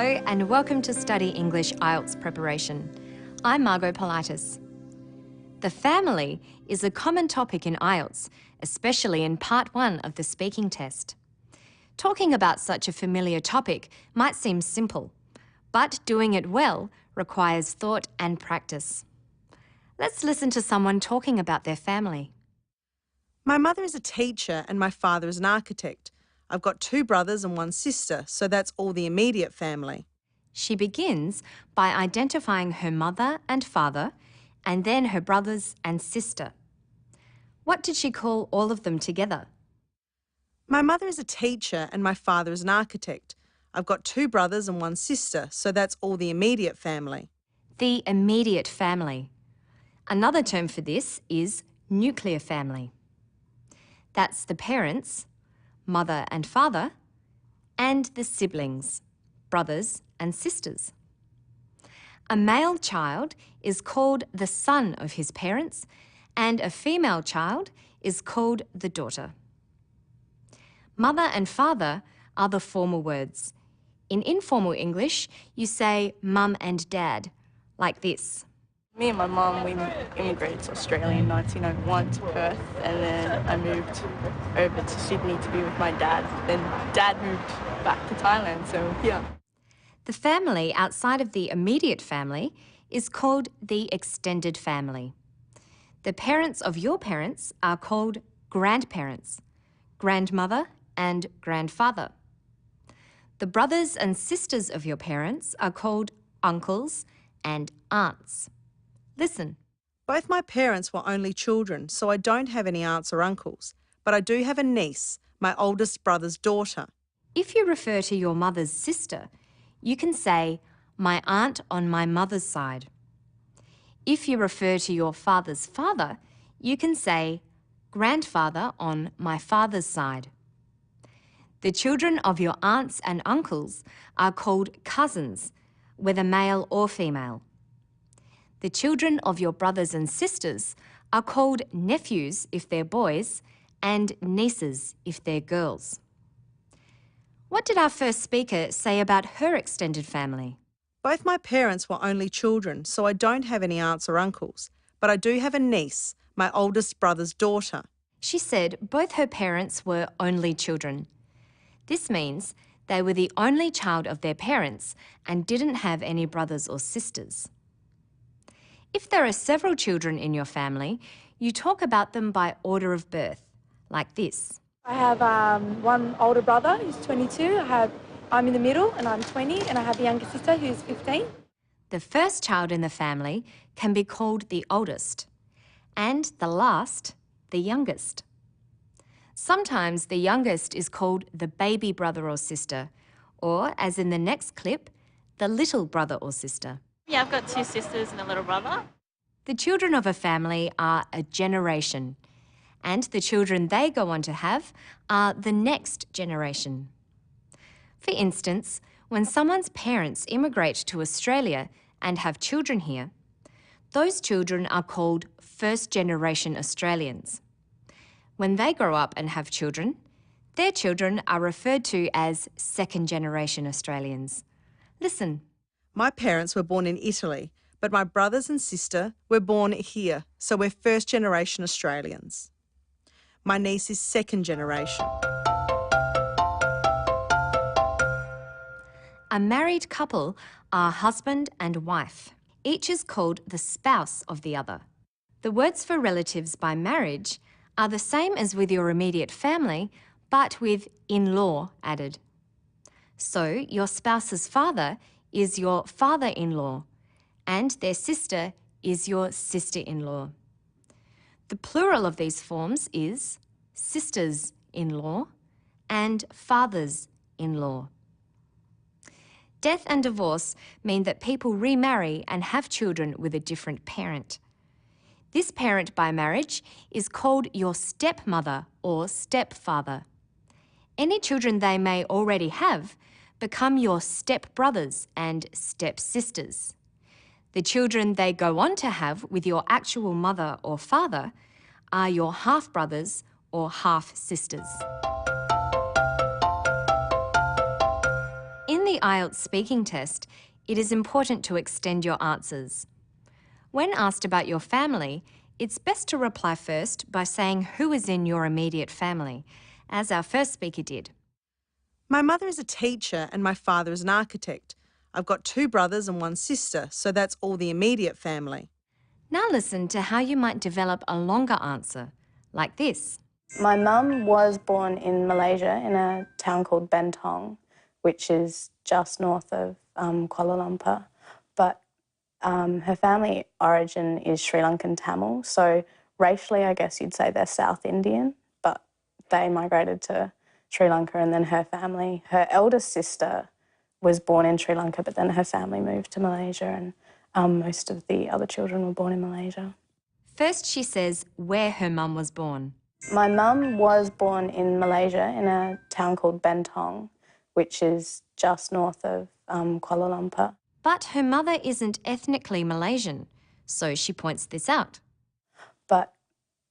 Hello and welcome to Study English IELTS Preparation. I'm Margot Politis. The family is a common topic in IELTS, especially in Part 1 of the speaking test. Talking about such a familiar topic might seem simple, but doing it well requires thought and practice. Let's listen to someone talking about their family. My mother is a teacher and my father is an architect. I've got 2 brothers and 1 sister, so that's all the immediate family. She begins by identifying her mother and father, and then her brothers and sister. What did she call all of them together? My mother is a teacher and my father is an architect. I've got 2 brothers and 1 sister, so that's all the immediate family. The immediate family. Another term for this is nuclear family. That's the parents, mother and father, and the siblings, brothers and sisters. A male child is called the son of his parents, and a female child is called the daughter. Mother and father are the formal words. In informal English, you say mum and dad, like this. Me and my mum, we immigrated to Australia in 1901 to Perth, and then I moved over to Sydney to be with my dad. Then Dad moved back to Thailand, so yeah. The family outside of the immediate family is called the extended family. The parents of your parents are called grandparents, grandmother and grandfather. The brothers and sisters of your parents are called uncles and aunts. Listen. Both my parents were only children, so I don't have any aunts or uncles, but I do have a niece, my oldest brother's daughter. If you refer to your mother's sister, you can say, my aunt on my mother's side. If you refer to your father's father, you can say, grandfather on my father's side. The children of your aunts and uncles are called cousins, whether male or female. The children of your brothers and sisters are called nephews if they're boys and nieces if they're girls. What did our first speaker say about her extended family? Both my parents were only children, so I don't have any aunts or uncles, but I do have a niece, my oldest brother's daughter. She said both her parents were only children. This means they were the only child of their parents and didn't have any brothers or sisters. If there are several children in your family, you talk about them by order of birth, like this. I have one older brother who's 22, I'm in the middle and I'm 20, and I have a younger sister who's 15. The first child in the family can be called the oldest, and the last, the youngest. Sometimes the youngest is called the baby brother or sister, or, as in the next clip, the little brother or sister. Yeah, I've got 2 sisters and a little brother. The children of a family are a generation, and the children they go on to have are the next generation. For instance, when someone's parents immigrate to Australia and have children here, those children are called first-generation Australians. When they grow up and have children, their children are referred to as second-generation Australians. Listen. My parents were born in Italy, but my brothers and sister were born here, so we're first-generation Australians. My niece is second generation. A married couple are husband and wife. Each is called the spouse of the other. The words for relatives by marriage are the same as with your immediate family, but with in-law added. So your spouse's father is your father-in-law, and their sister is your sister-in-law. The plural of these forms is sisters-in-law and fathers-in-law. Death and divorce mean that people remarry and have children with a different parent. This parent by marriage is called your stepmother or stepfather. Any children they may already have become your stepbrothers and stepsisters. The children they go on to have with your actual mother or father are your half-brothers or half-sisters. In the IELTS speaking test, it is important to extend your answers. When asked about your family, it's best to reply first by saying who is in your immediate family, as our first speaker did. My mother is a teacher and my father is an architect. I've got 2 brothers and 1 sister, so that's all the immediate family. Now listen to how you might develop a longer answer, like this. My mum was born in Malaysia in a town called Bentong, which is just north of Kuala Lumpur. But her family origin is Sri Lankan Tamil, so racially I guess you'd say they're South Indian, but they migrated to Sri Lanka and then her family. Her eldest sister was born in Sri Lanka, but then her family moved to Malaysia and most of the other children were born in Malaysia. First, she says where her mum was born. My mum was born in Malaysia in a town called Bentong, which is just north of Kuala Lumpur. But her mother isn't ethnically Malaysian, so she points this out. But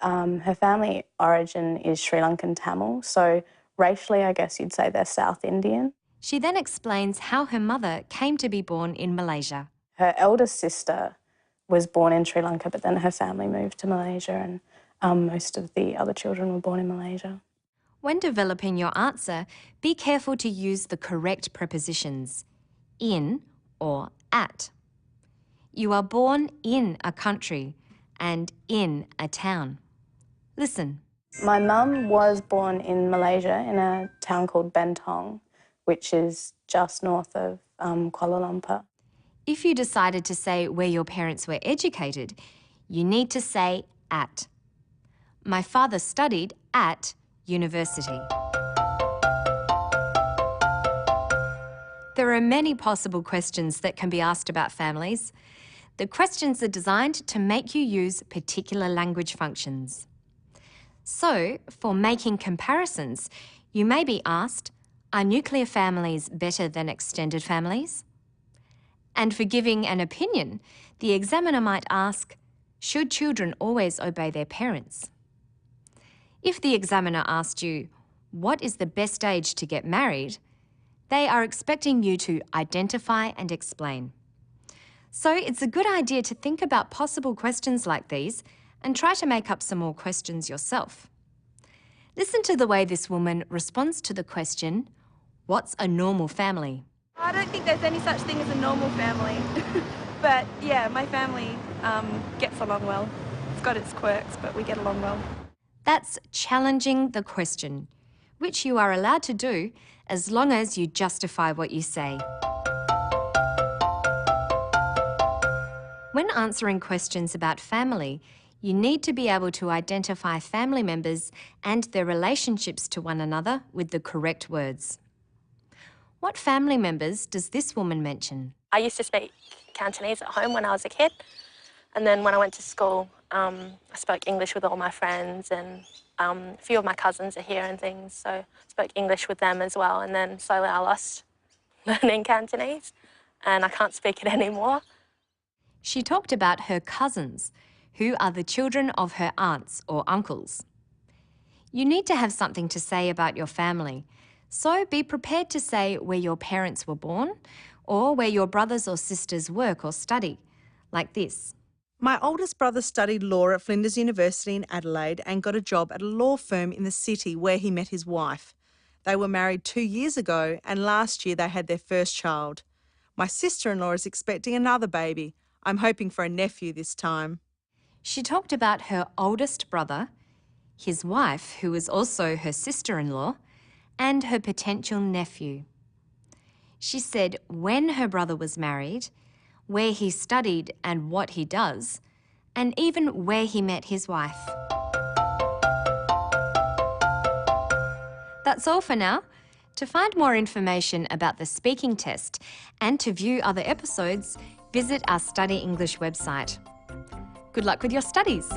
her family origin is Sri Lankan Tamil, so racially I guess you'd say they're South Indian. She then explains how her mother came to be born in Malaysia. Her eldest sister was born in Sri Lanka, but then her family moved to Malaysia and most of the other children were born in Malaysia. When developing your answer, be careful to use the correct prepositions, in or at. You are born in a country and in a town. Listen. My mum was born in Malaysia in a town called Bentong, which is just north of Kuala Lumpur. If you decided to say where your parents were educated, you need to say at. My father studied at university. There are many possible questions that can be asked about families. The questions are designed to make you use particular language functions. So, for making comparisons, you may be asked, are nuclear families better than extended families? And for giving an opinion, the examiner might ask, should children always obey their parents? If the examiner asked you, what is the best age to get married? They are expecting you to identify and explain. So it's a good idea to think about possible questions like these and try to make up some more questions yourself. Listen to the way this woman responds to the question, what's a normal family? I don't think there's any such thing as a normal family. But yeah, my family gets along well. It's got its quirks, but we get along well. That's challenging the question, which you are allowed to do as long as you justify what you say. When answering questions about family, you need to be able to identify family members and their relationships to one another with the correct words. What family members does this woman mention? I used to speak Cantonese at home when I was a kid, and then when I went to school, I spoke English with all my friends, and a few of my cousins are here and things, so I spoke English with them as well, and then slowly I lost learning Cantonese, and I can't speak it anymore. She talked about her cousins, who are the children of her aunts or uncles. You need to have something to say about your family, so be prepared to say where your parents were born or where your brothers or sisters work or study, like this. My oldest brother studied law at Flinders University in Adelaide and got a job at a law firm in the city where he met his wife. They were married 2 years ago and last year they had their first child. My sister-in-law is expecting another baby. I'm hoping for a nephew this time. She talked about her oldest brother, his wife, who is also her sister-in-law, and her potential nephew. She said when her brother was married, where he studied and what he does, and even where he met his wife. That's all for now. To find more information about the speaking test and to view other episodes, visit our Study English website. Good luck with your studies.